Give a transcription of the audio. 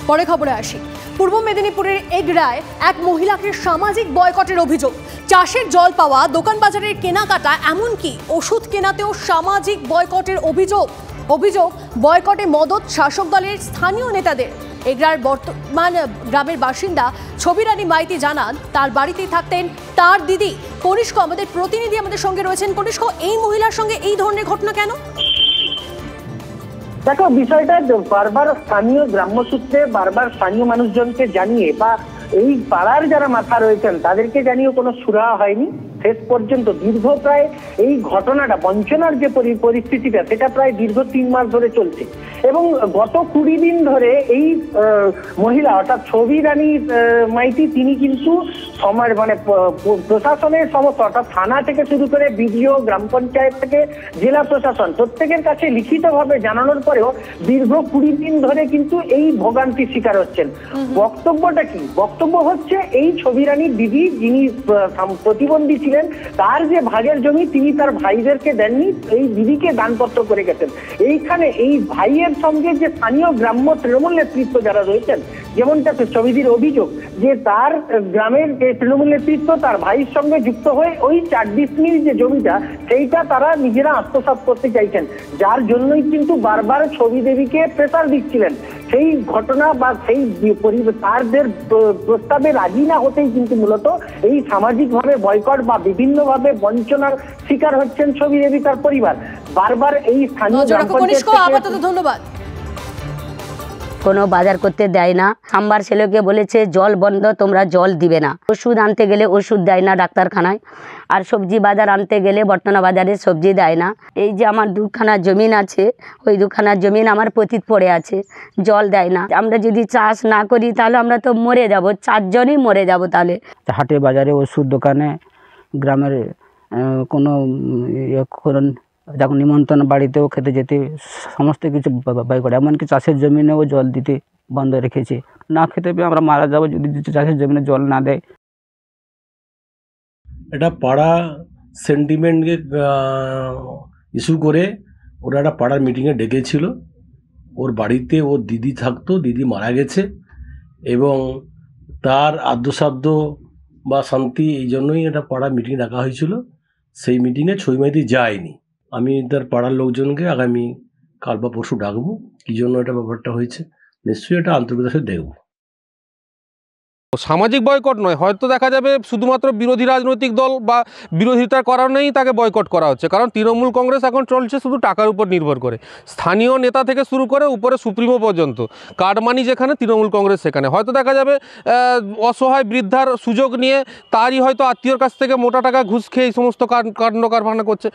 পরে খবরে আসি। পূর্ব মেদিনীপুরের এগরায় এক মহিলাকে সামাজিক বয়কটের অভিযোগ। চাষের জল পাওয়া, দোকান বাজারের কেনাকাটা, এমনকি ওষুধ কেনাতেও সামাজিক বয়কটের অভিযোগ। বয়কটে মদত শাসক দলের স্থানীয় নেতাদের। এগরার বর্তমান গ্রামের বাসিন্দা ছবিরানী মাইতি জানান, তার বাড়িতেই থাকতেন তার দিদি। কনিষ্ক আমাদের প্রতিনিধি আমাদের সঙ্গে রয়েছেন। কনিষ্ক, এই মহিলার সঙ্গে এই ধরনের ঘটনা কেন? দেখো, বিষয়টা বারবার স্থানীয় গ্রাম্য সূত্রে বারবার স্থানীয় মানুষজনকে জানিয়ে বা এই পাড়ার যারা মাথা রয়েছেন তাদেরকে জানিয়ে কোনো সুরাহা হয়নি। শেষ পর্যন্ত দীর্ঘ প্রায় এই ঘটনাটা, বঞ্চনার যে পরিস্থিতিটা, সেটা প্রায় দীর্ঘ 3 মাস ধরে চলছে এবং গত 20 দিন ধরে এই মহিলা অর্থাৎ ছবিরানী মাইতি তিনি কিন্তু প্রশাসনের সমস্ত অর্থাৎ থানা থেকে শুরু করে বিডিও, গ্রাম পঞ্চায়েত থেকে জেলা প্রশাসন প্রত্যেকের কাছে লিখিতভাবে জানানোর পরেও দীর্ঘ 20 দিন ধরে কিন্তু এই ভোগান্তির শিকার হচ্ছেন। বক্তব্যটা কি? বক্তব্য হচ্ছে এই ছবিরানীর দিদি যিনি প্রতিবন্ধী ছিলেন, তার যে ভাগের জমি তিনি তার ভাইদেরকে দেননি, এই দিদিকে দানপত্র করে গেছেন। এইখানে এই ভাইয়ের সঙ্গে যে স্থানীয় গ্রাম্য তৃণমূল নেতৃত্ব যারা রয়েছেন, যেমনটা ছবিদির অভিযোগ যে তার গ্রামের যে তৃণমূল নেতৃত্ব তার ভাইয়ের সঙ্গে যুক্ত হয়ে ওই 4 ডিসমিল যে জমিটা সেইটা তারা নিজেরা আত্মসাৎ করতে চাইছেন, যার জন্যই কিন্তু বারবার ছবি দেবীকে প্রেসার দিচ্ছিলেন। সেই ঘটনা বা সেই তাদের প্রস্তাবে রাজি না হতেই কিন্তু মূলত এই সামাজিকভাবে বয়কট বা বিভিন্নভাবে বঞ্চনার শিকার হচ্ছেন ছবি দেবী তার পরিবার। বারবার এই স্থানীয় ধন্যবাদ। কোনো বাজার করতে দেয় না। আমার ছেলেকে বলেছে জল বন্ধ, তোমরা জল দিবে না। ওষুধ আনতে গেলে ওষুধ দেয় না ডাক্তারখানায়। আর সবজি বাজার আনতে গেলে বর্তনা বাজারে সবজি দেয় না। এই যে আমার 2খানা জমিন আছে, ওই 2খানা জমিন আমার পতিত পড়ে আছে, জল দেয় না। আমরা যদি চাষ না করি তাহলে আমরা তো মরে যাব, 4 জনই মরে যাব। তাহলে হাটে বাজারে ওষুধ দোকানে গ্রামের কোনো যখন নিমন্ত্রণ বাড়িতেও খেতে যেতে সমস্ত কিছু বাই করে, এমনকি চাষের জমিনেও জল দিতে বন্ধ রেখেছে। না খেতে পেয়ে আমরা মারা যাবো যদি চাষের জমিনে জল না দেয়। এটা পাড়া সেন্টিমেন্টকে ইস্যু করে ওরা একটা পাড়ার মিটিংয়ে ডেকেছিল। ওর বাড়িতে ওর দিদি থাকতো, দিদি মারা গেছে এবং তার আদ্যসাধ্য বা শান্তি, এই জন্যই একটা পাড়া মিটিং ডাকা হয়েছিল। সেই মিটিংয়ে ছবি মাইতি যায়নি। আমি তার পাড়ার লোকজনকে আগামী কাল বা পরশু ডাকবো, কী জন্য এটা ব্যাপারটা হয়েছে নিশ্চয়ই এটা আন্তর্জাতিক সাথে দেখব। সামাজিক বয়কট নয়, হয়তো দেখা যাবে শুধুমাত্র বিরোধী রাজনৈতিক দল বা বিরোধিতার কারণেই তাকে বয়কট করা হচ্ছে। কারণ তৃণমূল কংগ্রেস এখন চলছে শুধু টাকার উপর নির্ভর করে। স্থানীয় নেতা থেকে শুরু করে উপরে সুপ্রিমো পর্যন্ত কাটমানি যেখানে, তৃণমূল কংগ্রেস সেখানে। হয়তো দেখা যাবে অসহায় বৃদ্ধার সুযোগ নিয়ে তারই হয়তো আত্মীয়র কাছ থেকে মোটা টাকা ঘুষ খেয়ে এই সমস্ত কাণ্ড কারখানা করছে।